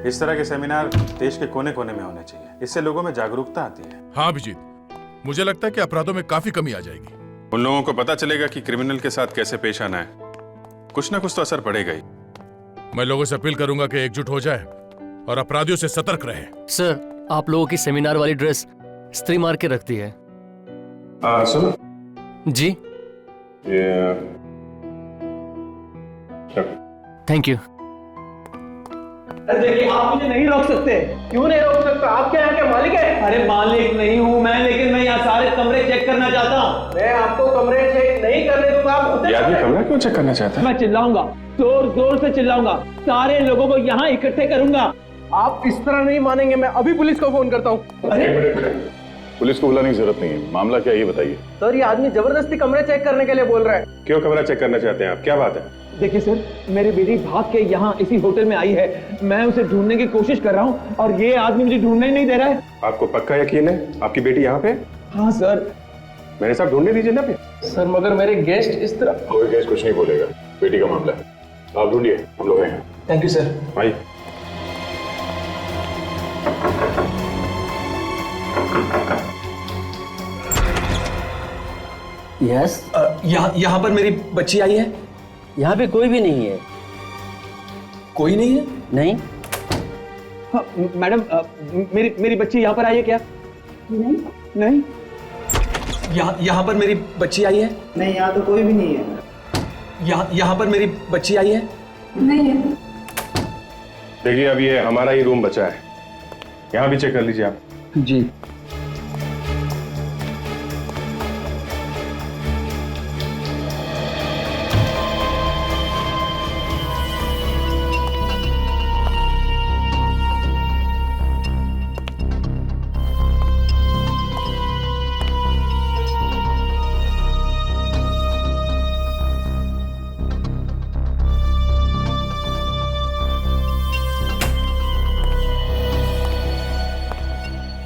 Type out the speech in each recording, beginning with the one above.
इस तरह के सेमिनार देश के कोने कोने में होने चाहिए। इससे लोगों में जागरूकता आती है। हाँ अभिजीत, मुझे लगता है कि अपराधों में काफी कमी आ जाएगी। उन लोगों को पता चलेगा कि क्रिमिनल के साथ कैसे पेश आना है। कुछ ना कुछ तो असर पड़ेगा ही। मैं लोगों से अपील करूंगा कि एकजुट हो जाए और अपराधियों से सतर्क रहे। सर, आप लोगों की सेमिनार वाली ड्रेस स्त्री मार के रखती है। सुनो जी, ये थैंक यू। देखिए, आप मुझे नहीं रोक सकते। क्यों नहीं रोक सकता? आप क्या यहाँ के मालिक हैं? अरे मालिक नहीं हूँ मैं, लेकिन मैं यहाँ सारे कमरे चेक करना चाहता हूँ। मैं आपको कमरे चेक नहीं करने दूंगा। आप ये आदमी कमरा क्यों चेक करना चाहता है? मैं चिल्लाऊंगा, जोर जोर से चिल्लाऊंगा, सारे लोगों को यहाँ इकट्ठे करूंगा। आप इस तरह नहीं मानेंगे। मैं अभी पुलिस को फोन करता हूँ। अरे पुलिस को बुलाने की जरूरत नहीं है। मामला क्या है ये बताइए। सर, ये आदमी जबरदस्ती कमरे चेक करने के लिए बोल रहा है। क्यों कमरा चेक करना चाहते हैं आप? क्या बात है? देखिए सर, मेरी बेटी भाग के यहाँ इसी होटल में आई है। मैं उसे ढूंढने की कोशिश कर रहा हूँ और ये आदमी मुझे ढूंढने ही नहीं दे रहा है। आपको पक्का यकीन है आपकी बेटी यहाँ पे? हाँ सर। मेरे साथ ढूंढने दीजिए ना पे। सर मगर मेरे गेस्ट इस तरह। कोई केस कुछ नहीं बोलेगा, बेटी का मामला है। आप ढूंढिए, हम लोग हैं। Thank you sir. भाई यस, यहाँ पर मेरी बच्ची आई है। यहाँ पे कोई भी नहीं है। कोई नहीं है? नहीं। हाँ, मैडम, मेरी बच्ची यहाँ पर आई है क्या? नहीं नहीं। यहाँ पर मेरी बच्ची आई है? नहीं, यहाँ तो कोई भी नहीं है। यहाँ पर मेरी बच्ची आई है? नहीं है। देखिए, अब ये हमारा ही रूम बचा है, यहाँ भी चेक कर लीजिए आप। जी।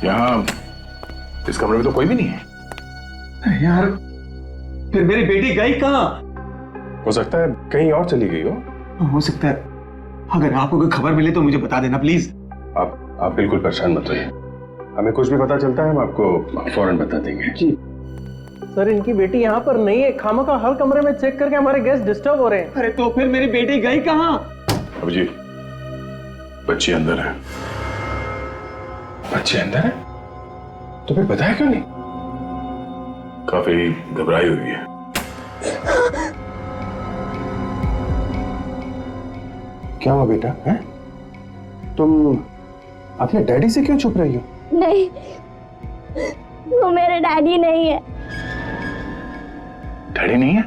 यहाँ इस कमरे में तो कोई भी नहीं है। यार, फिर मेरी बेटी गई कहाँ? हो सकता है कहीं और चली गई हो। हो सकता है। अगर आपको कोई खबर मिले तो मुझे बता देना प्लीज। आप बिल्कुल परेशान मत होइए। हमें कुछ भी पता चलता है हम आपको फौरन बता देंगे। जी। सर, इनकी बेटी यहाँ पर नहीं है। खामखा हर कमरे में चेक करके हमारे गेस्ट डिस्टर्ब हो रहे हैं। अरे तो फिर मेरी बेटी गई कहाँ? अब जी, बच्ची अंदर है। बच्चे अंदर है? तो फिर बताया क्यों नहीं? काफी घबराई हुई है। क्या हुआ बेटा? है तुम अपने डैडी से क्यों छुप रही हो? नहीं, वो मेरे डैडी नहीं है। डैडी नहीं है?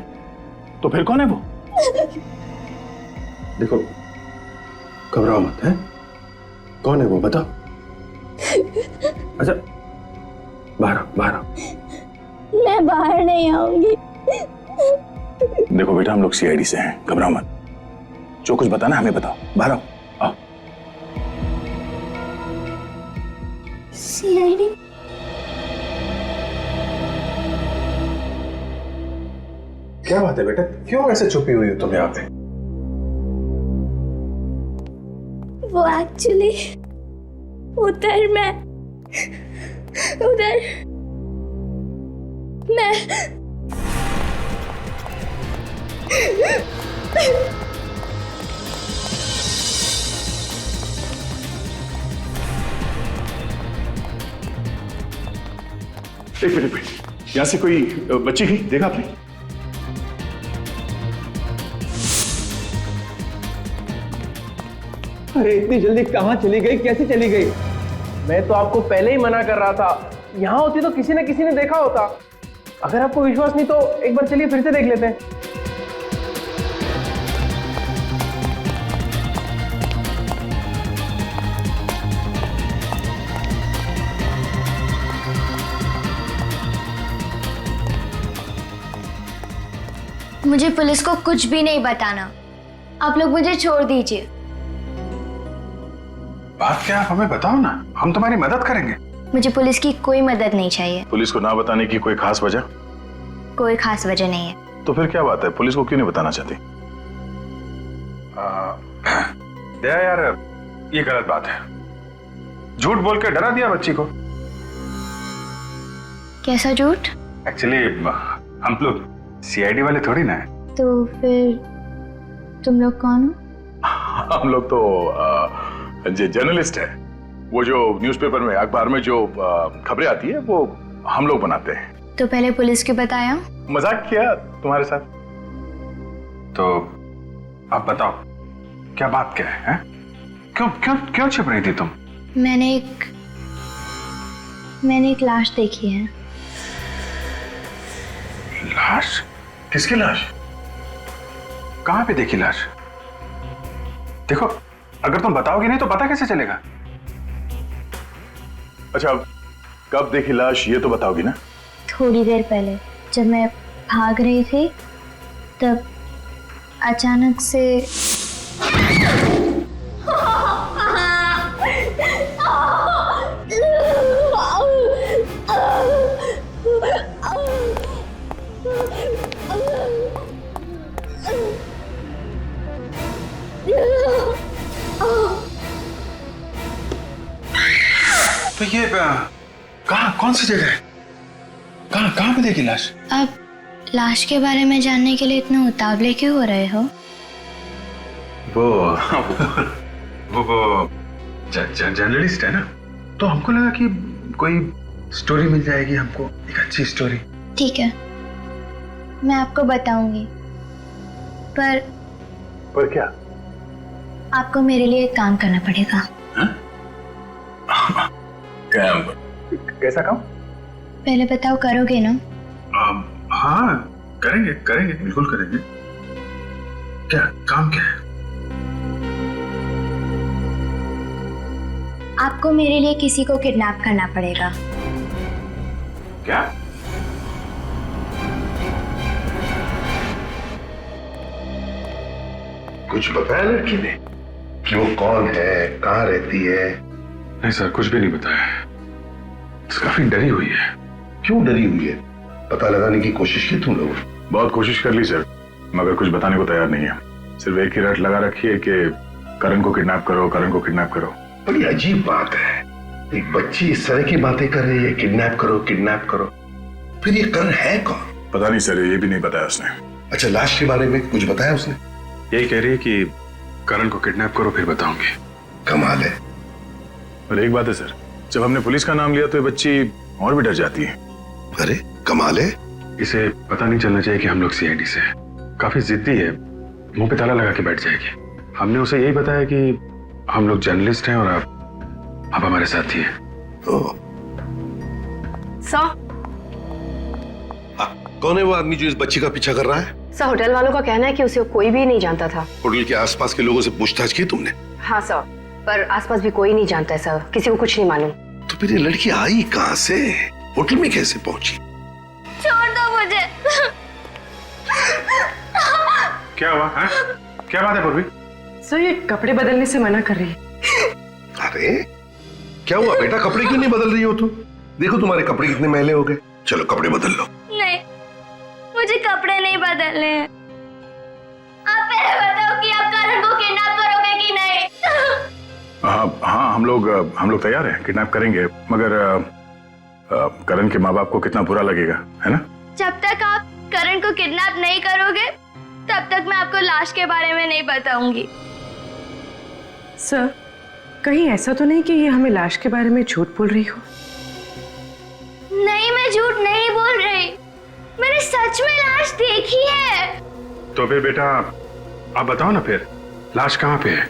तो फिर कौन है वो? देखो, घबराओ मत। है कौन है वो? बताओ। अच्छा, बाहर आओ। मैं बाहर नहीं आऊंगी। देखो बेटा, हम लोग सीआईडी से हैं, घबराओ मत। जो कुछ बताना हमें बताओ। बाहर आओ। आओ। सीआईडी? क्या बात है बेटा, क्यों ऐसे छुपी हुई हो तुम यहाँ पे? वो एक्चुअली उधर मैं एक मिनट, यहाँ से कोई बच्ची गई? देखा आपने? अरे इतनी जल्दी कहाँ चली गई? कैसे चली गई? मैं तो आपको पहले ही मना कर रहा था। यहाँ होती तो किसी ने देखा होता। अगर आपको विश्वास नहीं तो एक बार चलिए फिर से देख लेते हैं। मुझे पुलिस को कुछ भी नहीं बताना। आप लोग मुझे छोड़ दीजिए। बात क्या, आप हमें बताओ ना, हम तुम्हारी मदद करेंगे। मुझे पुलिस की कोई मदद नहीं चाहिए। पुलिस को ना बताने की कोई खास वजह? कोई खास वजह नहीं है। तो फिर क्या बात है, पुलिस को क्यों नहीं बताना चाहती? दया यार, ये गलत बात है। झूठ बोल के डरा दिया बच्ची को। कैसा झूठ? एक्चुअली हम लोग सीआईडी वाले थोड़ी ना है। तो फिर तुम लोग कौन हो? हम लोग तो जर्नलिस्ट है। वो जो न्यूज़पेपर में, अखबार में जो खबरें आती है वो हम लोग बनाते हैं। तो पहले पुलिस को बताया? मजाक किया तुम्हारे साथ। तो आप बताओ, क्या बात क्या है? क्यों क्यों क्यों छिप रही थी तुम? मैंने एक लाश देखी है। लाश? किसकी लाश? कहां पे देखी लाश? देखो, अगर तुम बताओगे नहीं तो पता कैसे चलेगा? अच्छा, कब देखी लाश ये तो बताओगी ना? थोड़ी देर पहले जब मैं भाग रही थी तब अचानक से तो ये कहाँ, कौन सी जगह है? कहाँ पे देखी लाश? अब लाश के बारे में जानने के लिए इतने उतावले क्यों हो रहे हो? वो जर्नलिस्ट है ना, तो हमको लगा कि कोई स्टोरी मिल जाएगी हमको, एक अच्छी स्टोरी। ठीक है, मैं आपको बताऊंगी, पर क्या? आपको मेरे लिए एक काम करना पड़ेगा। काम? कैसा काम? पहले बताओ, करोगे ना? हाँ, करेंगे करेंगे, बिल्कुल करेंगे। क्या काम क्या है? आपको मेरे लिए किसी को किडनैप करना पड़ेगा। क्या? कुछ बताया लड़की ने कि वो कौन है, कहाँ रहती है? नहीं सर, कुछ भी नहीं बताया। काफी डरी हुई है। क्यों डरी हुई है? पता लगाने की कोशिश की तुम लोगों? बहुत कोशिश कर ली सर, मगर कुछ बताने को तैयार नहीं है। सिर्फ एक ही रट लगा रखी है कि करण को किडनैप करो, करण को किडनैप करो। बड़ी अजीब बात है, एक बच्ची इस तरह की बातें कर रही है, किडनैप करो किडनैप करो। फिर ये करण है कौन? पता नहीं सर, ये भी नहीं बताया उसने। अच्छा, लाश के बारे में कुछ बताया उसने? यही कह रही है कि करण को किडनैप करो फिर बताऊंगी। कमाल है। और एक बात है सर, जब हमने पुलिस का नाम लिया तो ये बच्ची और भी डर जाती है। अरे कमाल है। इसे पता नहीं चलना चाहिए कि हम लोग सीआईडी से हैं। काफी जिद्दी है, मुंह पे ताला लगा के बैठ जाएगी। हमने उसे यही बताया कि हम लोग जर्नलिस्ट हैं और आप हमारे साथी हैं। सर, कौन है वो आदमी जो इस बच्ची का पीछा कर रहा है? सर, होटल वालों का कहना है कि उसे कोई भी नहीं जानता था। होटल के आसपास के लोगों से पूछताछ की तुमने? हाँ सर, पर आसपास भी कोई नहीं जानता है सर, किसी को कुछ नहीं मालूम। तो फिर ये लड़की आई कहाँ से, होटल में कैसे पहुंची? छोड़ दो मुझे। क्या हुआ है? क्या बात है पूर्वी? सर, ये कपड़े बदलने से मना कर रही है। अरे क्या हुआ बेटा, कपड़े क्यों नहीं बदल रही हो तुम? देखो तुम्हारे कपड़े कितने मैले हो गए। चलो कपड़े बदल लो। नहीं, मुझे कपड़े नहीं बदलने हैं। आप पहले बताओ कि आप करण को किडनैप करोगे कि नहीं? हाँ, हम लोग तैयार हैं, किडनैप करेंगे, मगर करण के माँ बाप को कितना बुरा लगेगा, है ना? जब तक आप करण को किडनैप नहीं करोगे तब तक मैं आपको लाश के बारे में नहीं बताऊंगी। सर, कहीं ऐसा तो नहीं कि ये हमें लाश के बारे में झूठ बोल रही हो? नहीं, मैं झूठ नहीं बोल रही, मैंने सच में लाश देखी है। तो फिर बेटा आप बताओ ना, फिर लाश कहाँ पे है?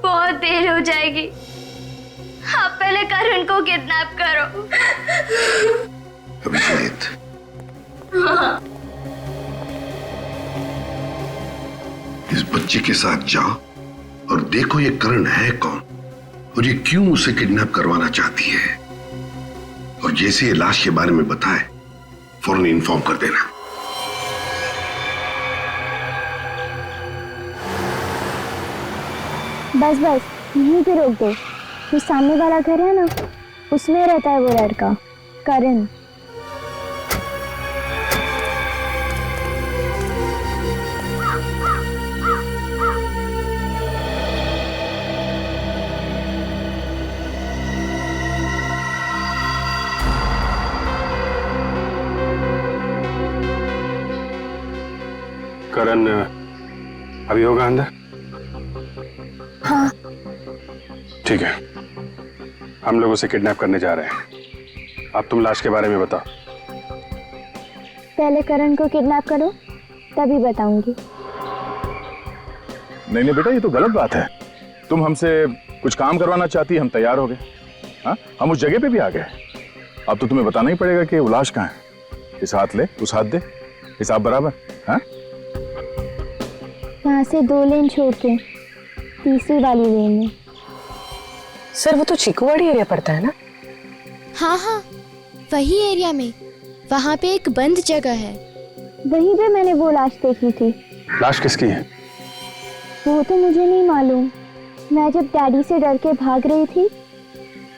बहुत देर हो जाएगी, आप पहले करण को किडनैप करो। अभिजीत, इस बच्चे के साथ जाओ और देखो ये करण है कौन और ये क्यों उसे किडनैप करवाना चाहती है, और जैसे ये लाश के बारे में बताए फौरन इन्फॉर्म कर देना। बस बस यहीं पे रोक दो, जो सामने वाला घर है ना, उसमें रहता है वो लड़का करण। करण अभी होगा अंदर? हाँ। ठीक है, हम लोग उसे किडनैप करने जा रहे हैं। अब तुम लाश के बारे में बताओ। पहले करण को किडनैप करो, तभी बताऊंगी। नहीं बेटा, ये तो गलत बात है। तुम हमसे कुछ काम करवाना चाहती, हम तैयार हो गए। हाँ, हम उस जगह पे भी आ गए। अब तो तुम्हें बताना ही पड़ेगा कि वो लाश कहाँ है। इस हाथ ले, उस हाथ दे, हिसाब बराबर। हाँ, यहाँ से 2 लेन छोड़ के तीसरी वाली लेन में। सर वो तो चीकूवाड़ी एरिया पड़ता है ना? हाँ हाँ, वही एरिया में। वहाँ पे एक बंद जगह है। वहीं पे मैंने वो लाश देखी थी। लाश किसकी है? वो तो मुझे नहीं मालूम। मैं जब डैडी से डर के भाग रही थी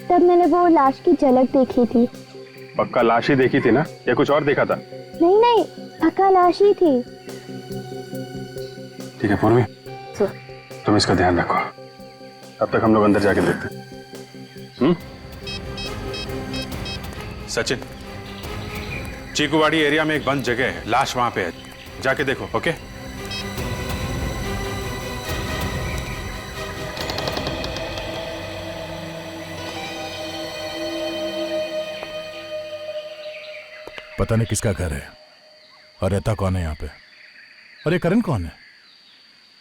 तब मैंने वो लाश की झलक देखी थी। पक्का लाश ही देखी थी ना, या कुछ और देखा था? नहीं नहीं, पक्का लाश ही थी। ठीक है पूर्वी, तुम इसका ध्यान रखो। अब तक हम लोग अंदर जाके देखते हैं। सचिन, चीकूवाड़ी एरिया में एक बंद जगह है, लाश वहां पे है, जाके देखो। ओके? पता नहीं किसका घर है और रहता कौन है यहाँ पे, और ये करण कौन है?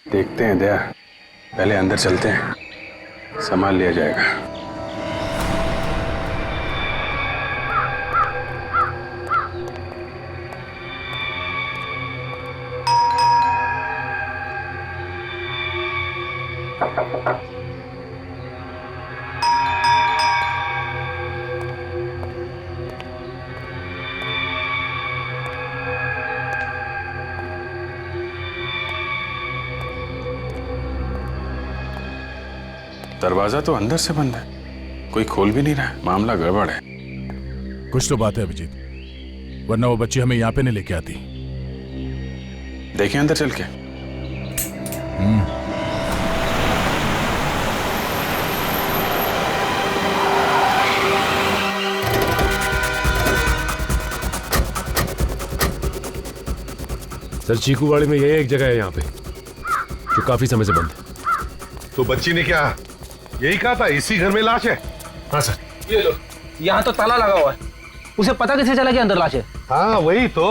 देखते हैं दया, पहले अंदर चलते हैं, संभाल लिया जाएगा। दरवाजा तो अंदर से बंद है, कोई खोल भी नहीं रहा है। मामला गड़बड़ है। कुछ तो बात है अभिजीत, वरना वो बच्ची हमें यहाँ पे नहीं लेके आती। देखें अंदर चल के। सर चीकूवाड़ी में यही एक जगह है यहाँ पे जो काफी समय से बंद है। तो बच्ची ने क्या यही कहा था, इसी घर में लाश है? हाँ सर। ये लो, यहाँ तो ताला लगा हुआ है। उसे पता कैसे चला कि अंदर लाश है? हाँ वही तो।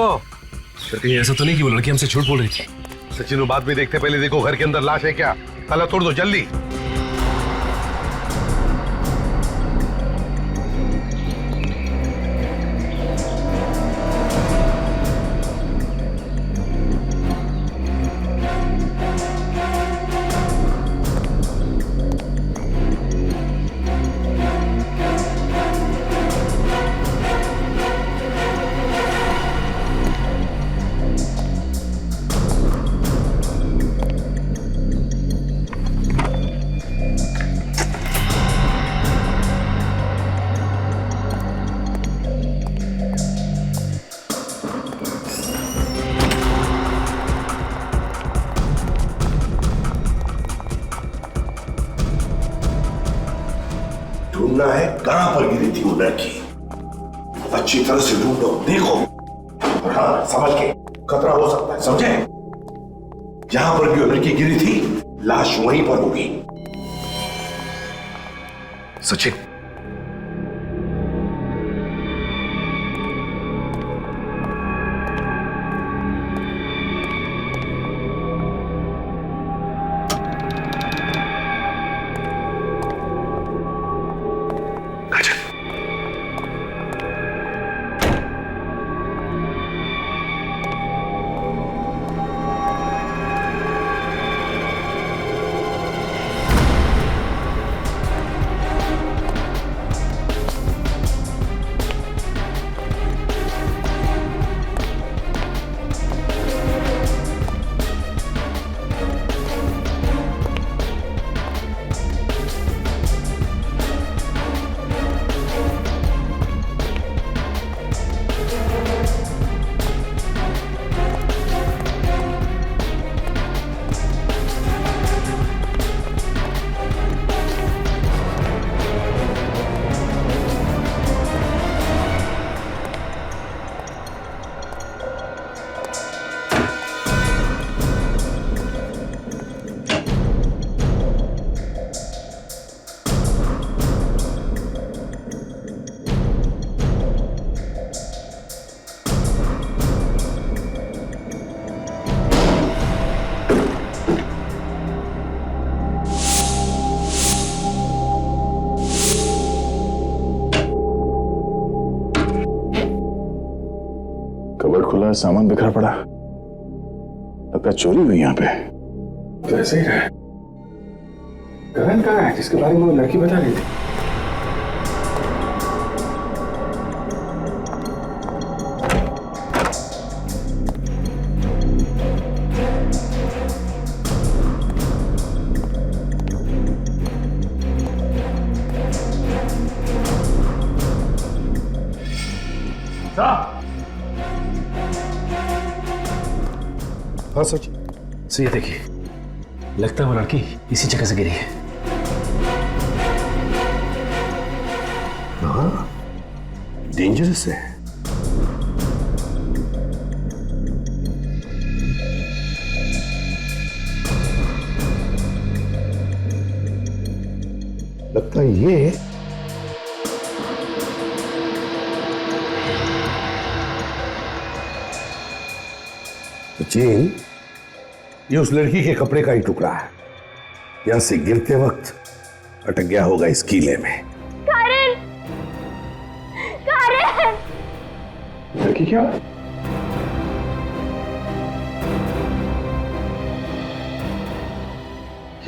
सर कहीं ऐसा तो नहीं कि वो लड़की हमसे झूठ बोल रही थी? सचिन, बाद में देखते, पहले देखो घर के अंदर लाश है क्या। ताला तोड़ दो जल्दी। ढूंढना है कहां पर गिरी थी वो लड़की, अच्छी तरह से ढूंढो, देखो, और हाँ समझ के, खतरा हो सकता है, समझे? जहां पर भी वो लड़की गिरी थी लाश वहीं पर होगी। सचिन, सारा सामान बिखरा पड़ा, लगता चोरी हुई यहाँ पे। तो ऐसे ही रहा। करण कहाँ है जिसके बारे में वो लड़की बता रही थी? हाँ सच। सो ये देखिए, लगता है वो लड़की इसी जगह से गिरी है। हाँ, डेंजरस है। लगता है ये सचिन, ये उस लड़की के कपड़े का ही टुकड़ा है। यहां से गिरते वक्त अटक गया होगा इस कीले में। करण! करण! लड़की क्या?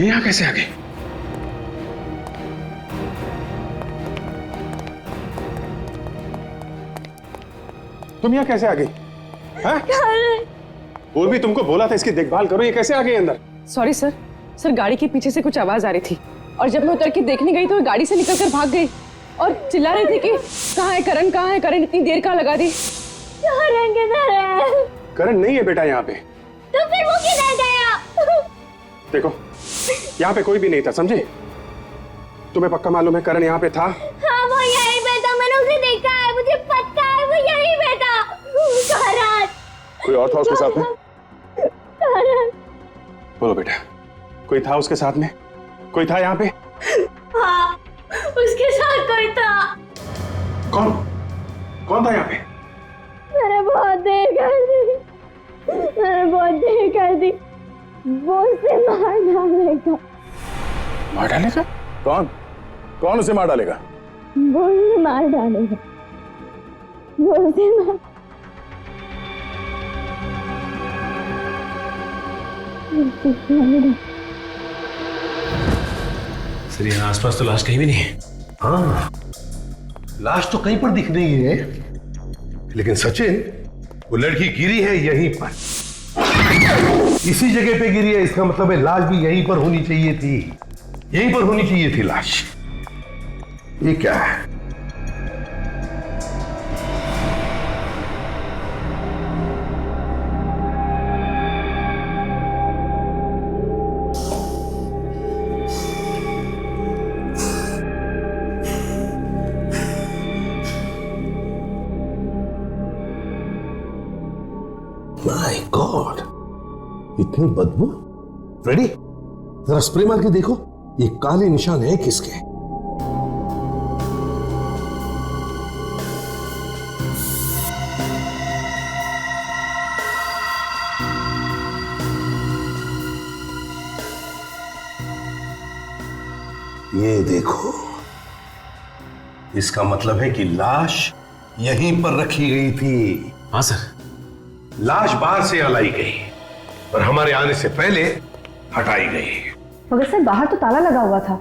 ये यहां कैसे आ गई? तुम यहाँ कैसे आ गई? और भी तुमको बोला था इसकी देखभाल करो, ये कैसे आ गई अंदर? सॉरी सर, गाड़ी के पीछे से कुछ आवाज आ रही थी और जब मैं उतर के देखने गई तो वो गाड़ी से निकलकर भाग गई और चिल्ला रही थी कि कहाँ है करण, कहाँ है करण, इतनी देर कहाँ लगा दी। करण किधर है? करण नहीं है बेटा यहाँ पे। तो फिर वो किधर गया? देखो, यहाँ पे कोई भी नहीं था, समझे? तुम्हें पक्का मालूम है करण यहाँ पे था? हाँ, वो यहीं पे था, मैंने उसे देखा है, मुझे पता है वो यहीं पे था। करण! कोई और था उसके साथ में? करण! बोलो बेटा, कोई था उसके साथ में? कोई था यहाँ पे? हाँ, उसके साथ कोई था। कौन? कौन था यहाँ पे? मैंने बहुत देर कर दी, मैंने बहुत देर कर दी। वो उसे मार डालेगा। मार डालेगा? कौन? कौन उसे मार डालेगा? वो उसे मार डालेगा। वो उसे मार... सर, यहाँ आसपास तो लाश कहीं भी नहीं है। हाँ, लाश तो कहीं पर दिख नहीं है, लेकिन सचिन, वो लड़की गिरी है यहीं पर, इसी जगह पे गिरी है। इसका मतलब है लाश भी यहीं पर होनी चाहिए थी, यहीं पर होनी चाहिए थी लाश। ये क्या है? माय गॉड, इतनी बदबू। रेडी, जरा स्प्रे मार के देखो, ये काले निशान है किसके? ये देखो, इसका मतलब है कि लाश यहीं पर रखी गई थी। हाँ सर। लाश बाहर से लाई गई और हमारे आने से पहले हटाई गई। मगर सर, बाहर तो ताला लगा हुआ था,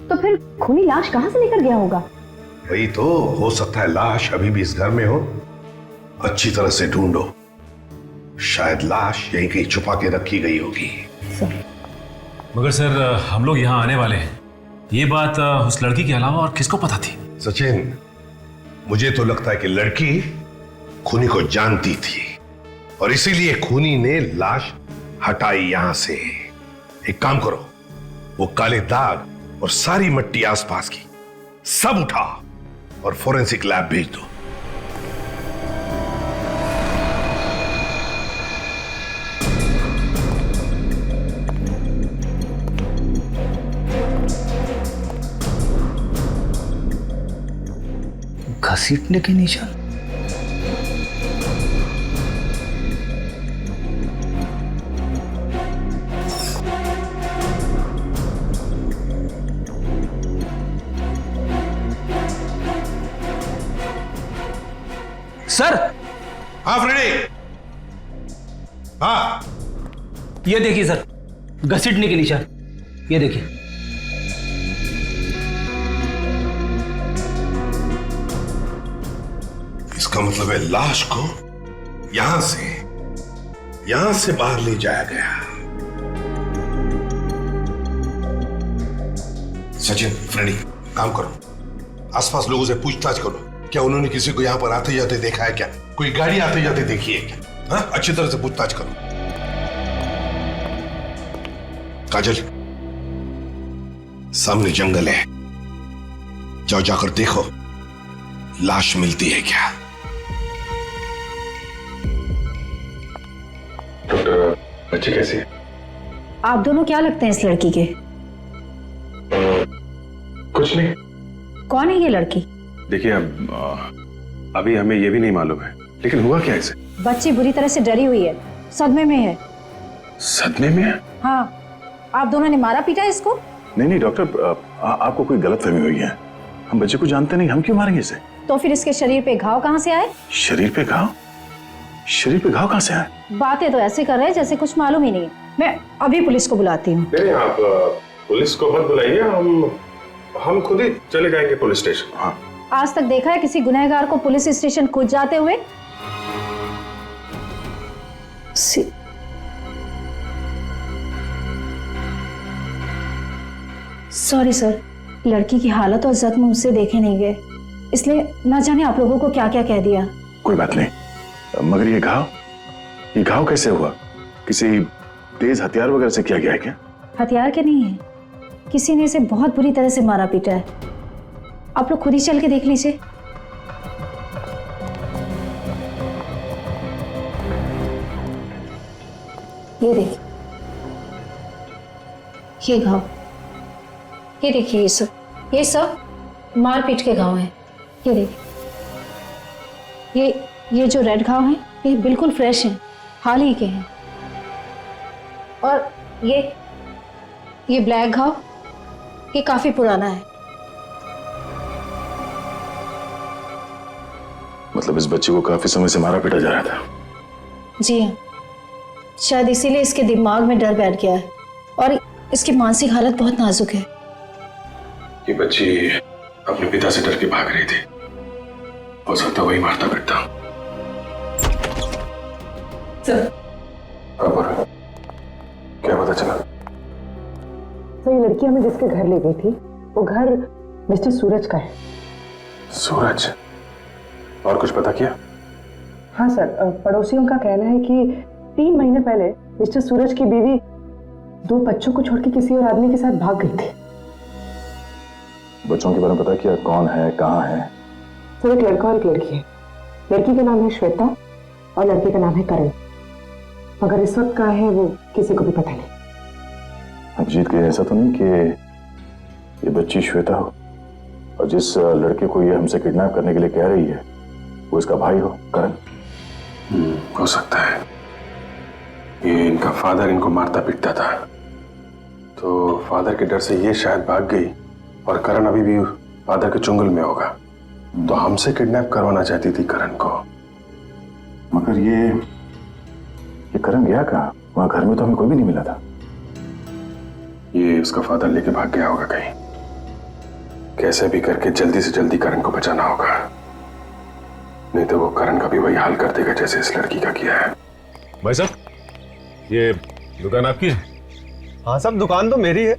तो फिर खूनी लाश कहां से लेकर गया होगा? वही तो, हो सकता है लाश अभी भी इस घर में हो। अच्छी तरह से ढूंढो, शायद लाश यहीं कहीं छुपा के रखी गई होगी। मगर सर, हम लोग यहाँ आने वाले हैं, ये बात उस लड़की के अलावा और किसको पता थी? सचिन, मुझे तो लगता है कि लड़की खूनी को जानती थी और इसीलिए खूनी ने लाश हटाई यहां से। एक काम करो, वो काले दाग और सारी मिट्टी आसपास की सब उठा और फोरेंसिक लैब भेज दो। घसीटने के निशान? सर! हाँ फ्रेडी, हाँ ये देखिए सर, घसीटने के निशान, ये देखिए। इसका मतलब है लाश को यहां से बाहर ले जाया गया। सचिन, फ्रेंडी, काम करो, आसपास लोगों से पूछताछ करो, क्या उन्होंने किसी को यहां पर आते जाते देखा है क्या? कोई गाड़ी आते जाते देखी है क्या? हाँ, अच्छी तरह से पूछताछ करो। काजल, सामने जंगल है, जाओ जाकर देखो लाश मिलती है क्या। डॉक्टर, बच्ची कैसी है? आप दोनों क्या लगते हैं इस लड़की के? कुछ नहीं। कौन है ये लड़की? देखिए, अभी हमें ये भी नहीं मालूम है, लेकिन हुआ क्या इसे? बच्ची बुरी तरह से डरी हुई है, सदमे में है। सदमे में है? हाँ, आप दोनों ने मारा पीटा इसको? नहीं डॉक्टर, आपको कोई गलतफहमी हुई है। हम बच्चे को जानते नहीं, हम क्यों मारेंगे इसे? तो फिर इसके शरीर पे घाव कहाँ से आए? शरीर पे घाव कहाँ से आए? बातें तो ऐसे कर रहे हैं जैसे कुछ मालूम ही नहीं। मैं अभी पुलिस को बुलाती हूँ। नहीं, आप पुलिस को मत बुलाइए, हम खुद ही चले जाएंगे पुलिस स्टेशन। हाँ। आज तक देखा है किसी गुनहगार को पुलिस स्टेशन खुद जाते हुए? सॉरी सर, लड़की की हालत और जख्म मुझसे देखे नहीं गए, इसलिए ना जाने आप लोगों को क्या क्या कह दिया। कोई बात नहीं, मगर ये घाव कैसे हुआ? किसी तेज हथियार वगैरह से किया गया है क्या? हथियार के नहीं है, किसी ने इसे बहुत बुरी तरह से मारा पीटा है। आप लोग खुद ही चल के देख लीजिए। ये देखिए, ये घाव, ये देखिए, ये सब मारपीट के घाव हैं। ये देखिए, ये जो रेड घाव हैं, ये बिल्कुल फ्रेश हैं, हाल ही के हैं। और ये ब्लैक घाव, ये काफी पुराना है। मतलब इस बच्चे को काफी समय से मारा पीटा जा रहा था? जी हाँ, शायद इसीलिए इसके दिमाग में डर बैठ गया है और इसकी मानसिक हालत बहुत नाजुक है। ये बच्ची अपने पिता से डर के भाग रही थी, हो सकता वही मारता पीटता। क्या पता चला? तो ये लड़की हमें जिसके घर ले गई थी, वो घर मिस्टर सूरज का है। सूरज? और कुछ पता किया? हाँ सर, पड़ोसियों का कहना है कि 3 महीने पहले मिस्टर सूरज की बीवी 2 बच्चों को छोड़ के किसी और आदमी के साथ भाग गई थी। बच्चों के बारे में पता किया? कौन है, कहाँ है? सर, एक लड़का और एक लड़की है। लड़की का नाम है श्वेता और लड़के का नाम है करण, मगर इस वक्त कहाँ है वो किसी को भी पता नहीं। अभिजीत, के ऐसा तो नहीं कि ये बच्ची श्वेता हो और जिस लड़के को ये हमसे किडनैप करने के लिए कह रही है वो इसका भाई हो, करण? हो सकता है। ये इनका फादर इनको मारता पीटता था, तो फादर के डर से ये शायद भाग गई और करण अभी भी फादर के चुंगल में होगा, तो हमसे किडनैप करवाना चाहती थी करण को। मगर ये करण गया कहाँ? वहां घर में तो हमें कोई भी नहीं मिला था। ये उसका फादर लेके भाग गया होगा कहीं। कैसे भी करके जल्दी से जल्दी करण को बचाना होगा, नहीं तो वो करण का भी वही हाल कर देगा जैसे इस लड़की का किया है। भाई साहब, ये दुकान आपकी है? हाँ साहब, दुकान तो मेरी है।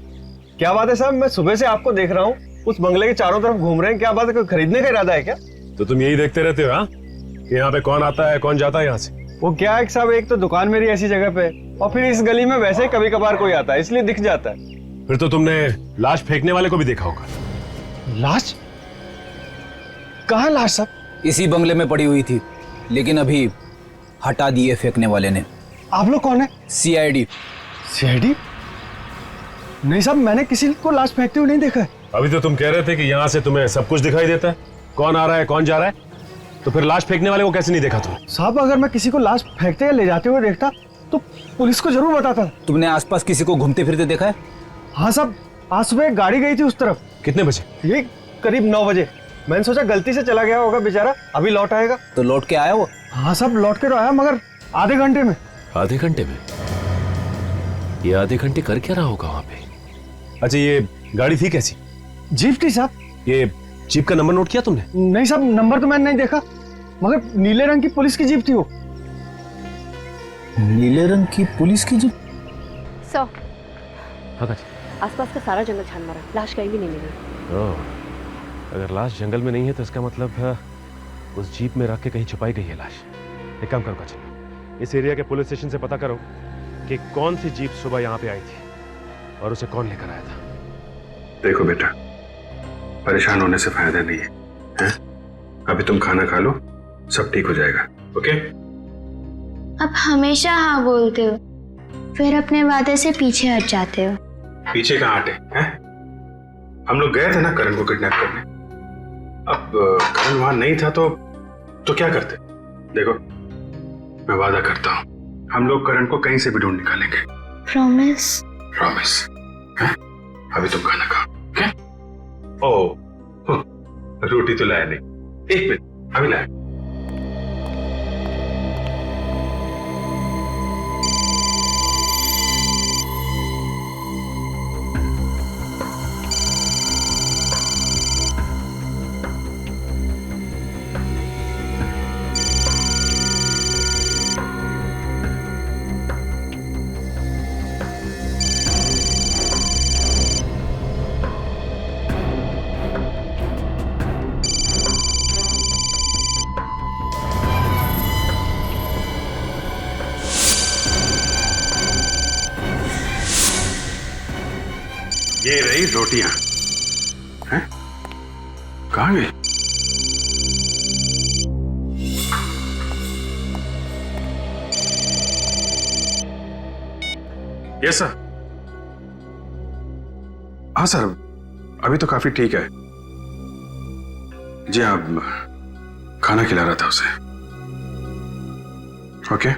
क्या बात है साहब, मैं सुबह से आपको देख रहा हूँ, उस बंगले के चारों तरफ घूम रहे हैं। क्या बात है, कोई खरीदने का इरादा है क्या? तो तुम यही देखते रहते हो हाँ, कि यहाँ पे कौन आता है कौन जाता है यहाँ से? वो क्या है साहब, एक तो दुकान मेरी ऐसी जगह पे, और फिर इस गली में वैसे ही कभी कभार कोई आता है, इसलिए दिख जाता है। फिर तो तुमने लाश फेंकने वाले को भी देखा होगा। लाश? कहाँ लाश साहब? इसी बंगले में पड़ी हुई थी, लेकिन अभी हटा दिए फेंकने वाले ने। आप लोग कौन है? सीआईडी। सीआईडी? नहीं साहब, मैंने किसी को लाश फेंकते हुए नहीं देखा है। अभी तो तुम कह रहे थे कि यहाँ से तुम्हें सब कुछ दिखाई देता है, कौन आ रहा है कौन जा रहा है, तो फिर लाश फेंकने वाले को कैसे नहीं देखा तुम? साहब, अगर मैं किसी को लाश फेंकते या ले जाते हुए देखता तो पुलिस को जरूर बताता। तुमने आसपास किसी को घूमते फिरते देखा है? हाँ साहब, आज सुबह एक गाड़ी गई थी उस तरफ। कितने बजे? ये करीब 9 बजे। मैंने सोचा गलती से चला गया होगा बेचारा, अभी लौट आएगा। तो लौट के आया वो? हाँ साहब, लौट के तो आया, मगर आधे घंटे में। आधे घंटे में? ये आधे घंटे कर क्या रहा होगा वहां पे? अच्छा, ये गाड़ी थी कैसी? जीप थी साहब। ये जीप का नंबर नोट किया तुमने? नहीं साहब, नंबर तो मैंने नहीं देखा, मगर नीले रंग की पुलिस की जीप थी वो। नीले रंग की पुलिस की जीप? सौ हाँ, आसपास का सारा जंगल छान मारा, लाश कहीं भी नहीं मिली। अगर लाश जंगल में नहीं है तो इसका मतलब उस जीप में रख के कहीं छुपाई गई है लाश। एक काम करो काजल, इस एरिया के पुलिस स्टेशन से पता करो कि कौन सी जीप सुबह यहाँ पे आई थी और उसे कौन लेकर आया था। देखो बेटा, परेशान होने से फायदा नहीं है, हैं? अभी तुम खाना खा लो, सब ठीक हो जाएगा। ओके? अब हमेशा हाँ बोलते हो, फिर अपने वादे से पीछे हट जाते हो। पीछे कहाँ हटे हैं? हम लोग गए थे ना करण को किडनैप करने। अब करण वहां नहीं था तो क्या करते? देखो, मैं वादा करता हूँ हम लोग करण को कहीं से भी ढूंढ निकालेंगे। प्रॉमिस? प्रॉमिस। अभी तुम खाना खाओ। ओके? रोटी तो लाया नहीं, एक मिनट, अभी लाया। ये रही रोटियां। हैं? कहाँ गई? Yes sir. हाँ सर, अभी तो काफी ठीक है जी। आप खाना खिला रहा था उसे। ओके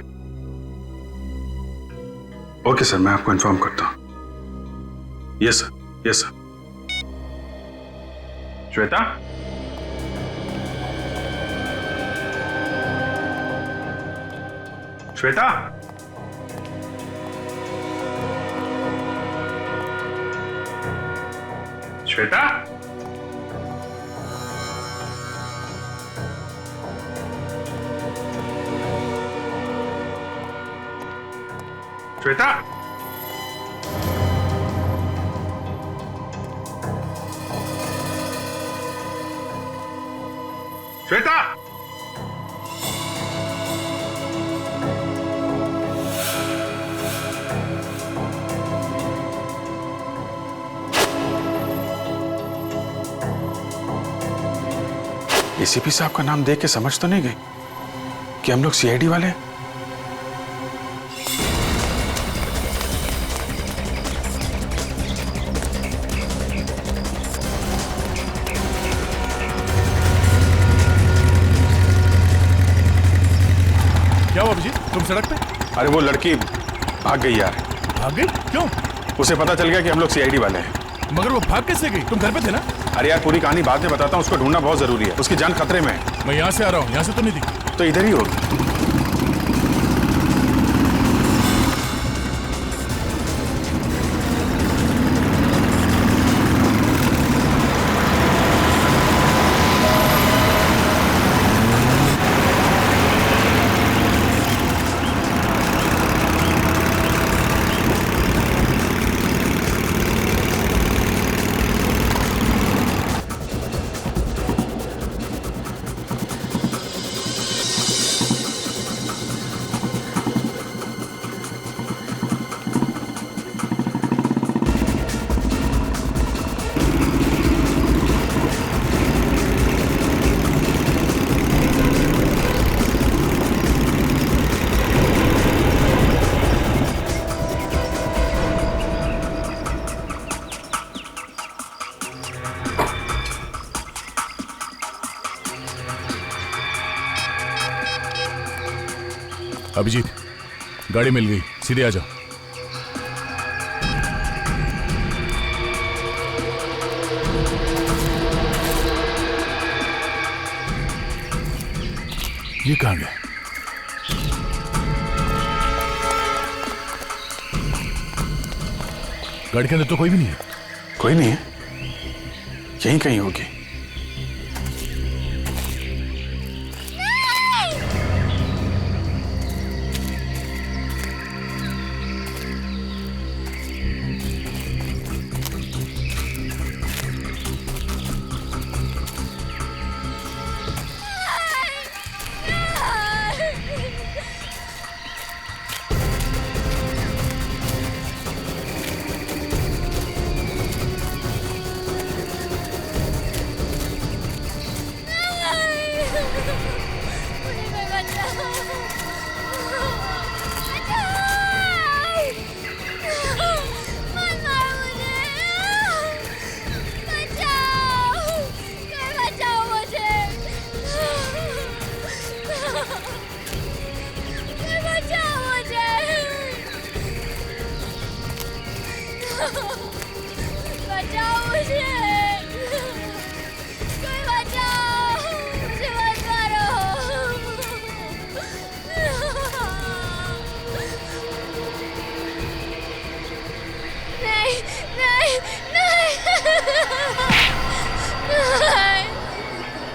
ओके सर, मैं आपको इन्फॉर्म करता हूं। Yes sir, yes sir. Shweta, Shweta, Shweta, Shweta, Shweta, ACP साहब का नाम देख के समझ तो नहीं गई कि हम लोग सीआईडी वाले हैं? क्या हुआ अभिजीत, तुम सड़क पे? अरे वो लड़की भाग गई यार। भाग गई? क्यों? उसे पता चल गया कि हम लोग सीआईडी वाले हैं। मगर वो भाग कैसे गई? तुम घर पे थे ना? अरे यार, पूरी कहानी बाद में बताता हूँ, उसको ढूंढना बहुत जरूरी है, उसकी जान खतरे में है। मैं यहाँ से आ रहा हूँ, यहाँ से तो नहीं दिखी। तो इधर ही होगी। अभिजीत, गाड़ी मिल गई, सीधे आ जाओ। ये कहाँ गए? गाड़ी के अंदर तो कोई भी नहीं है। कोई नहीं है? यहीं कहीं होगी।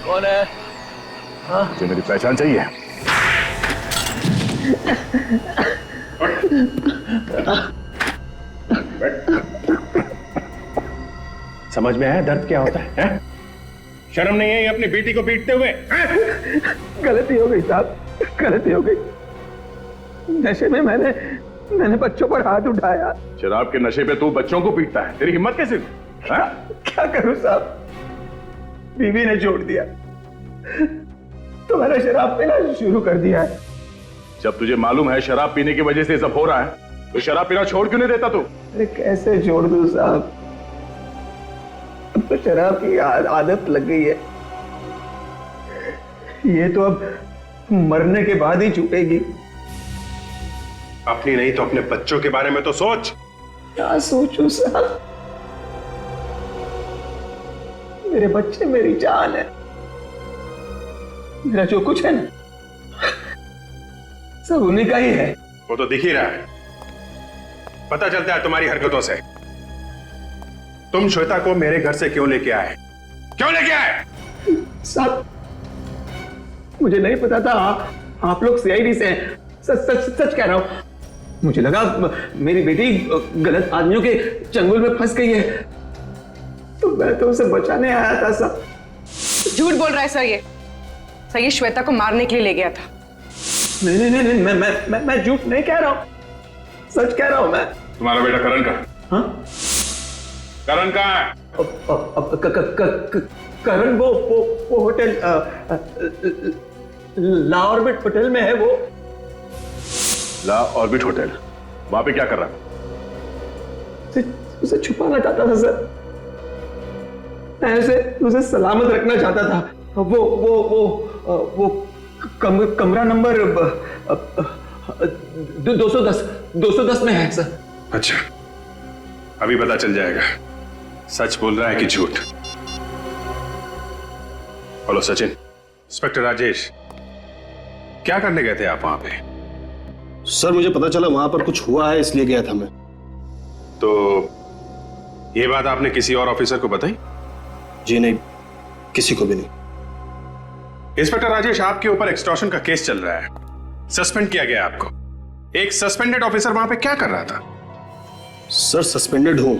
कौन है? मुझे मेरी पहचान चाहिए। समझ में आया दर्द क्या होता है? शर्म नहीं है ये अपनी बेटी को पीटते हुए? गलती हो गई साहब, गलती हो गई। नशे में मैंने बच्चों पर हाथ उठाया। शराब के नशे पे तू बच्चों को पीटता है? तेरी हिम्मत कैसे हुई? क्या करूं साहब, बीवी ने छोड़ दिया तो मैंने शराब पीना शुरू कर दिया है। जब तुझे मालूम है शराब पीने की वजह से सब हो रहा है तो शराब पीना छोड़ क्यों नहीं देता तू? अरे कैसे छोड़ दूं साहब, अब तो शराब की आदत लग गई है। ये तो अब मरने के बाद ही छूटेगी। अपनी नहीं तो अपने बच्चों के बारे में तो सोच। क्या सोचूं साहब, मेरे बच्चे मेरी जान है। मेरा जो कुछ है ना सब उन्हीं का ही है। वो तो दिख ही रहा है, पता चलता है तुम्हारी हरकतों से। तुम श्वेता को मेरे घर से क्यों लेके आए? क्यों लेके आए? साहब मुझे नहीं पता था आप लोग सीआईडी से हैं। सच कह रहा हूं, मुझे लगा मेरी बेटी गलत आदमियों के चंगुल में फंस गई है तो मैं तो उसे बचाने आया था साहब। झूठ बोल रहा है सर, ये श्वेता को मारने के लिए ले गया था। नहीं, मैं झूठ नहीं कह रहा हूं, सच कह रहा हूं मैं। तुम्हारा बेटा करण कहाँ? हाँ? करण कहाँ है? करण वो होटल ला ऑर्बिट होटल में है। वो ला ऑर्बिट होटल, वहां पे क्या कर रहा है? उसे छुपाना चाहता था सर, मैं उसे सलामत रखना चाहता था। वो कमरा नंबर 210 में है सर। अच्छा, अभी पता चल जाएगा सच बोल रहा है कि झूठ। हेलो सचिन, इंस्पेक्टर राजेश, क्या करने गए थे आप वहां पे? सर मुझे पता चला वहां पर कुछ हुआ है इसलिए गया था मैं। तो ये बात आपने किसी और ऑफिसर को बताई? जी नहीं, किसी को भी नहीं। इंस्पेक्टर राजेश, आपके ऊपर एक्सटॉर्शन का केस चल रहा है, सस्पेंड किया गया आपको। एक सस्पेंडेड ऑफिसर वहां पे क्या कर रहा था? सर सस्पेंडेड हूं,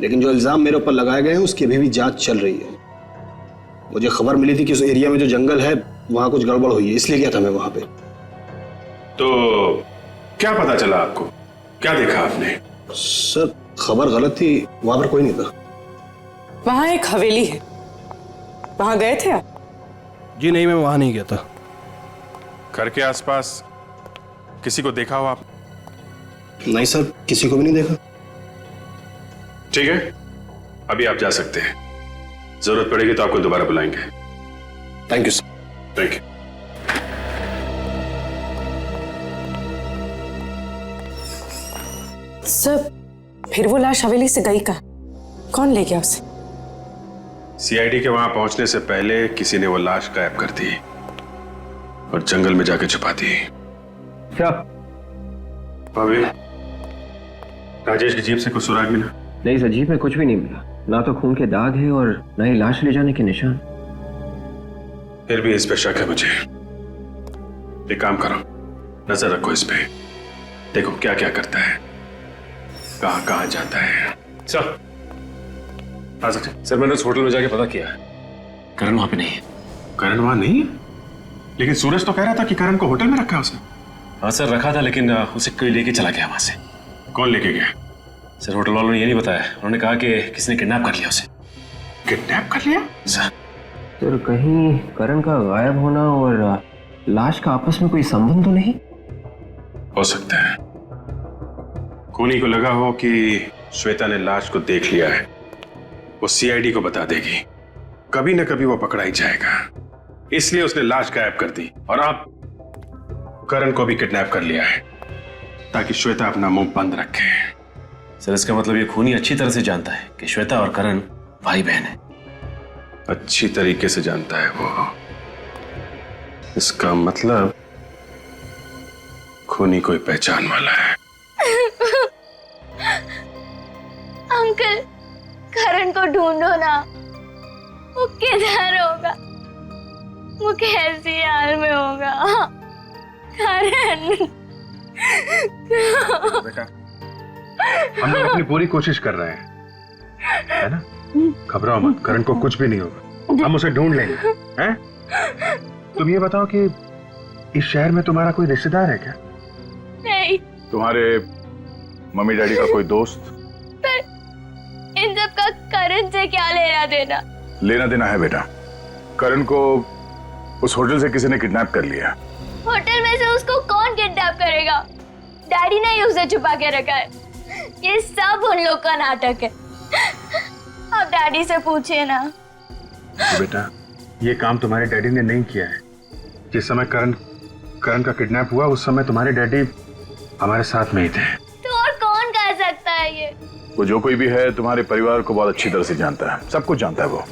लेकिन जो इल्जाम मेरे ऊपर लगाए गए हैं उसकी अभी भी जांच चल रही है। मुझे खबर मिली थी कि उस एरिया में जो जंगल है वहां कुछ गड़बड़ हुई है, इसलिए गया था मैं वहां पे। तो क्या पता चला आपको? क्या देखा आपने? सर खबर गलत थी, वहां पर कोई नहीं था। वहां एक हवेली है, वहां गए थे आप? जी नहीं, मैं वहां नहीं गया था। घर के आसपास किसी को देखा हो आप? नहीं सर, किसी को भी नहीं देखा। ठीक है, अभी आप जा सकते हैं। जरूरत पड़ेगी तो आपको दोबारा बुलाएंगे। Thank you sir. Thank you. Sir फिर वो लाश हवेली से गई कहाँ? कौन ले गया उसे? सीआईडी के वहां पहुंचने से पहले किसी ने वो लाश गायब कर दी और जंगल में जाके छुपा दी। क्या भाभी, राजेश की जीप से कुछ सुराग मिला? नहीं सर, जीप में कुछ भी नहीं मिला। ना तो खून के दाग है और ना ही लाश ले जाने के निशान। फिर भी इस पे शक है मुझे। एक काम करो, नजर रखो इस पे, देखो क्या क्या करता है, कहां कहां जाता है। सर आ सकते? सर मैंने उस होटल में जाके पता किया है, करण वहां पे नहीं है। करण वहां नहीं है? लेकिन सूरज तो कह रहा था कि करण को होटल में रखा है उसने। हाँ सर रखा था, लेकिन उसे कोई लेके चला गया वहां से। कौन लेके गया? सर होटल वालों ने ये नहीं बताया, उन्होंने कहा कि किसी ने किडनैप कर लिया उसे। किडनैप कर लिया? सर तो कहीं करण का गायब होना और लाश का आपस में कोई संबंध तो नहीं? हो सकता है खूनी को लगा हो कि श्वेता ने लाश को देख लिया है, वो सीआईडी को बता देगी, कभी न कभी वो पकड़ा ही जाएगा, इसलिए उसने लाश गायब कर दी और अब करण को भी किडनैप कर लिया है ताकि श्वेता अपना मुंह बंद रखे। सर इसका मतलब ये खूनी अच्छी तरह से जानता है कि श्वेता और करण भाई बहन है। अच्छी तरीके से जानता है वो। इसका मतलब खूनी कोई पहचान वाला है। अंकल, करण को ढूंढो ना, वो किधर होगा, वो कैसी हाल में होगा। करण बेटा, हम लोग अपनी पूरी कोशिश कर रहे हैं, है ना? घबराओ मत, करण को कुछ भी नहीं होगा, हम उसे ढूंढ लेंगे, हैं? तुम ये बताओ कि इस शहर में तुम्हारा कोई रिश्तेदार है क्या? नहीं। तुम्हारे मम्मी डैडी का कोई दोस्त? पर इन सब का करण से क्या लेना देना? लेना देना है बेटा। करण को उस होटल से किसी ने किडनैप कर लिया। होटल में से उसको कौन किडनैप करेगा? डैडी ने ही उसे छुपा के रखा है। ये सब उन लोग का नाटक है। आप डैडी से पूछिए ना। तो बेटा, ये काम तुम्हारे डैडी ने नहीं किया है। जिस समय करण का किडनैप हुआ उस समय तुम्हारे डैडी हमारे साथ में ही थे। तो और कौन कर सकता है ये? वो जो कोई भी है तुम्हारे परिवार को बहुत अच्छी तरह से जानता है, सब कुछ जानता है वो।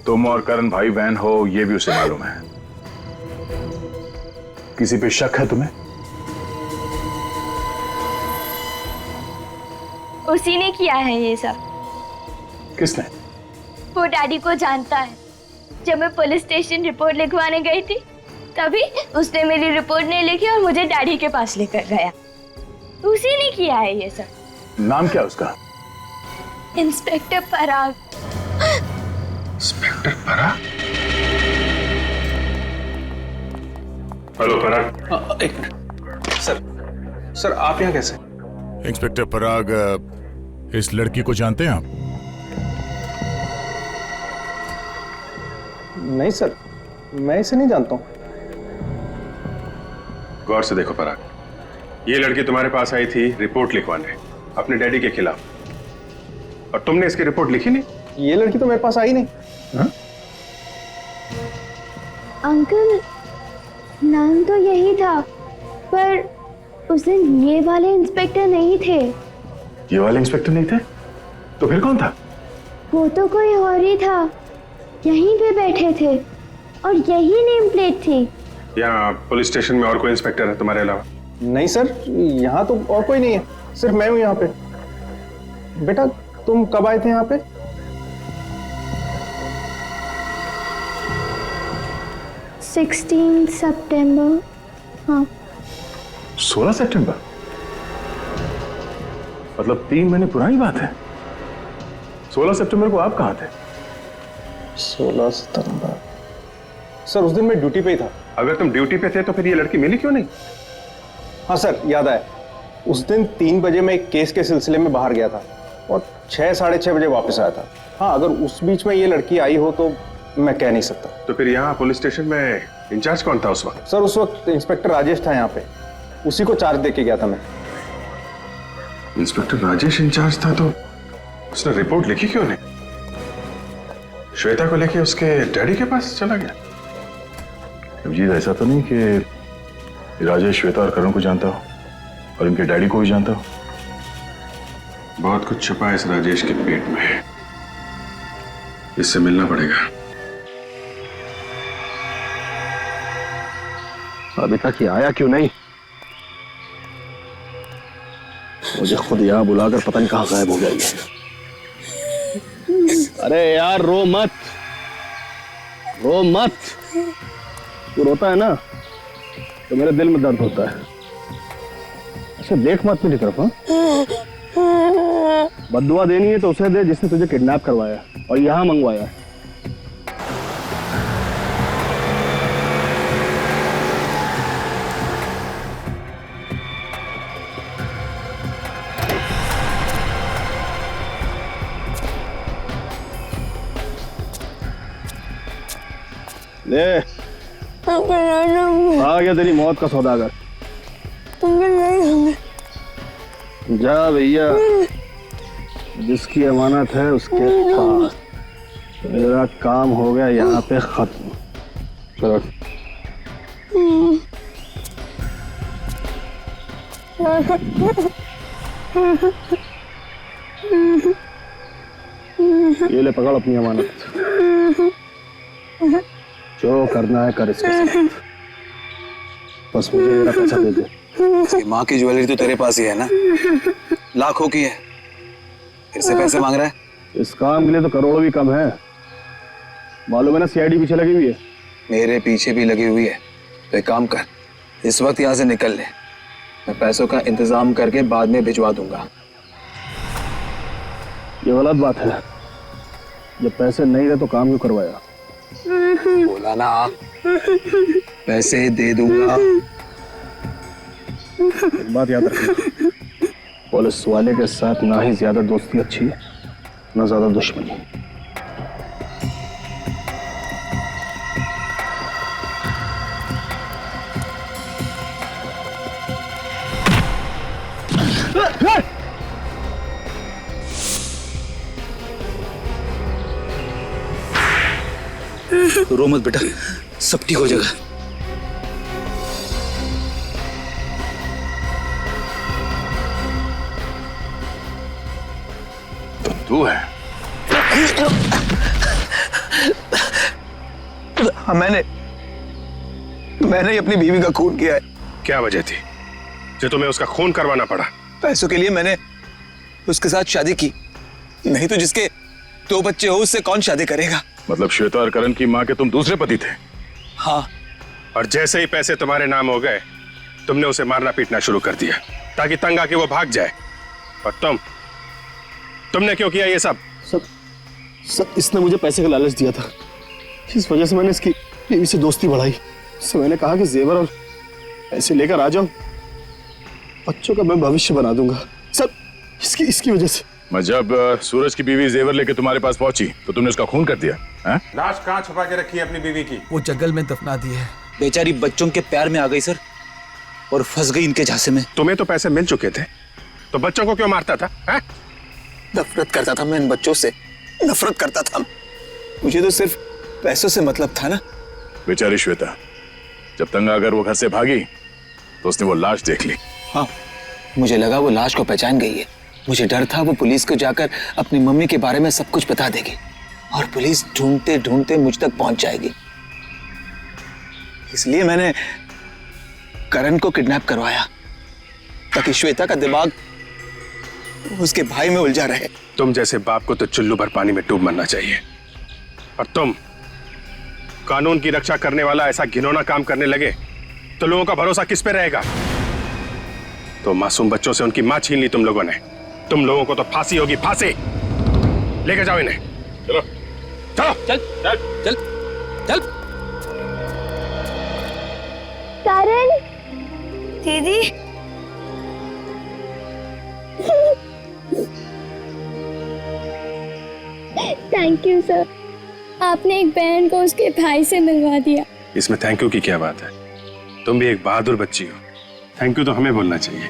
तुम और करण भाई बहन हो ये भी उसे मालूम है। किसी पे शक है तुम्हें? उसी ने किया है ये सब। किसने? वो डैडी को जानता है। जब मैं पुलिस स्टेशन रिपोर्ट लिखवाने गई थी तभी उसने मेरी रिपोर्ट नहीं लिखी और मुझे डैडी के पास लेकर गया। उसी ने किया है ये सब। नाम क्या उसका? इंस्पेक्टर पराग। इंस्पेक्टर पराग? हेलो पराग। एक मिनट सर आप यहाँ कैसे? इंस्पेक्टर पराग, इस लड़की को जानते हैं आप? नहीं सर, मैं इसे नहीं जानता हूँ। गौर से देखो पराग, ये लड़की तुम्हारे पास आई थी रिपोर्ट लिखवाने अपने डैडी के खिलाफ, और तुमने इसकी रिपोर्ट लिखी नहीं। ये लड़की तो मेरे पास आई नहीं। अंकल, नाम तो यही था, पर उस दिन ये वाले इंस्पेक्टर नहीं थे। ये वाले इंस्पेक्टर नहीं थे? तो फिर कौन था? वो तो कोई और ही था। यहीं पे बैठे थे और यही नेम प्लेट थी। यहाँ पुलिस स्टेशन में और कोई इंस्पेक्टर है तुम्हारे अलावा? नहीं सर, यहाँ तो और कोई नहीं है, सिर्फ मैं हूँ यहाँ पे। बेटा तुम कब आए थे यहाँ पे? सितंबर। हाँ 16 सितंबर? मतलब 3 महीने पुरानी बात है। 16 सितंबर को आप कहाँ थे? 16 सितंबर सर, उस दिन मैं ड्यूटी पे ही था। अगर तुम ड्यूटी पे थे तो फिर ये लड़की मिली क्यों नहीं? हाँ सर, याद आया। उस दिन 3 बजे मैं एक केस के सिलसिले में बाहर गया था और 6 साढ़े 6 बजे वापस आया था। हाँ, अगर उस बीच में ये लड़की आई हो तो मैं कह नहीं सकता। तो फिर यहाँ पुलिस स्टेशन में इंचार्ज कौन था उस वक्त? सर उस वक्त इंस्पेक्टर राजेश था यहाँ पे, उसी को चार्ज दे के गया था मैं। इंस्पेक्टर राजेश इंचार्ज था तो उसने रिपोर्ट लिखी क्यों नहीं? श्वेता को लेके उसके डैडी के पास चला गया? अभिजीत, ऐसा तो नहीं कि राजेश श्वेता और करण को जानता हो और इनके डैडी को भी जानता हो? बहुत कुछ छुपा है इस राजेश के पेट में, इससे मिलना पड़ेगा। अभी तक ये आया क्यों नहीं? मुझे खुद यहाँ बुलाकर पता नहीं कहाँ गायब हो गया ये। अरे यार रो मत, रो मत। तू रोता है ना तो मेरे दिल में दर्द होता है। अच्छा देख मत मेरी तरफ। हाँ, बद्दुआ देनी है तो उसे दे जिसने तुझे किडनैप करवाया और यहाँ मंगवाया। ले आ गया तेरी मौत का सौदागर। जा भैया, जिसकी अमानत है उसके पास। मेरा काम हो गया यहाँ पे खत्म। चलो ये ले पकड़ अपनी अमानत। जो करना है कर इसके साथ, बस मुझे मेरा पैसा दे दे। माँ की ज्वेलरी तो तेरे पास ही है ना, लाखों की है, फिर से पैसे मांग रहा है? इस काम के लिए तो करोड़ों भी कम है। मालूम है ना सीआईडी पीछे लगी हुई है। मेरे पीछे भी लगी हुई है। तो एक काम कर, इस वक्त यहाँ से निकल ले, मैं पैसों का इंतजाम करके बाद में भिजवा दूंगा। ये गलत बात है, जब पैसे नहीं रहे तो काम क्यों करवाया? बोला ना पैसे दे दूंगा। एक बात याद रखना, पुलिस वाले के साथ ना ही ज्यादा दोस्ती अच्छी है ना ज्यादा दुश्मनी। रो मत बेटा, सब ठीक हो जाएगा। तो तू है? हाँ, मैंने अपनी बीवी का खून किया है। क्या वजह थी जो तुम्हें उसका खून करवाना पड़ा? पैसों के लिए मैंने उसके साथ शादी की, नहीं तो जिसके 2 बच्चे हो उससे कौन शादी करेगा? मतलब श्वेता और करण की माँ के तुम दूसरे पति थे? हाँ। और जैसे ही पैसे तुम्हारे नाम हो गए तुमने उसे मारना पीटना शुरू कर दिया ताकि तंग आके वो भाग जाए। और तुमने क्यों किया ये सब? सब इसने मुझे पैसे का लालच दिया था, इस वजह से मैंने इसकी बीवी से दोस्ती बढ़ाई। उससे मैंने कहा कि जेवर और पैसे लेकर आ जाओ, बच्चों का मैं भविष्य बना दूंगा। सब इसकी वजह से। मैं जब सूरज की बीवी जेवर लेके तुम्हारे पास पहुंची तो तुमने उसका खून कर दिया है? लाश कहाँ छुपा के रखी है अपनी बीवी की? वो जंगल में दफना दी है। बेचारी बच्चों के प्यार में आ गई सर, और फंस गई इनके झांसे में। तुम्हें तो पैसे मिल चुके थे, तो बच्चों को क्यों मारता था? नफरत करता था मैं इन बच्चों से, नफरत करता था। मुझे तो सिर्फ पैसों से मतलब था ना। बेचारी श्वेता, जब तंगा अगर वो घर से भागी तो उसने वो लाश देख ली। हाँ, मुझे लगा वो लाश को पहचान गई है। मुझे डर था वो पुलिस को जाकर अपनी मम्मी के बारे में सब कुछ बता देगी और पुलिस ढूंढते ढूंढते मुझ तक पहुंच जाएगी। इसलिए मैंने करण को किडनैप करवाया ताकि श्वेता का दिमाग उसके भाई में उलझा रहे। तुम जैसे बाप को तो चुल्लू भर पानी में डूब मरना चाहिए, और तुम कानून की रक्षा करने वाला ऐसा घिनौना काम करने लगे तो लोगों का भरोसा किस पे रहेगा? तो मासूम बच्चों से उनकी मां छीन ली तुम लोगों ने। तुम लोगों को तो फांसी होगी, फांसी। लेके जाओ इन्हें। चलो चलो चल चल चल चल। करण दीदी, थैंक यू सर, आपने एक बहन को उसके भाई से मिलवा दिया। इसमें थैंक यू की क्या बात है? तुम भी एक बहादुर बच्ची हो, थैंक यू तो हमें बोलना चाहिए।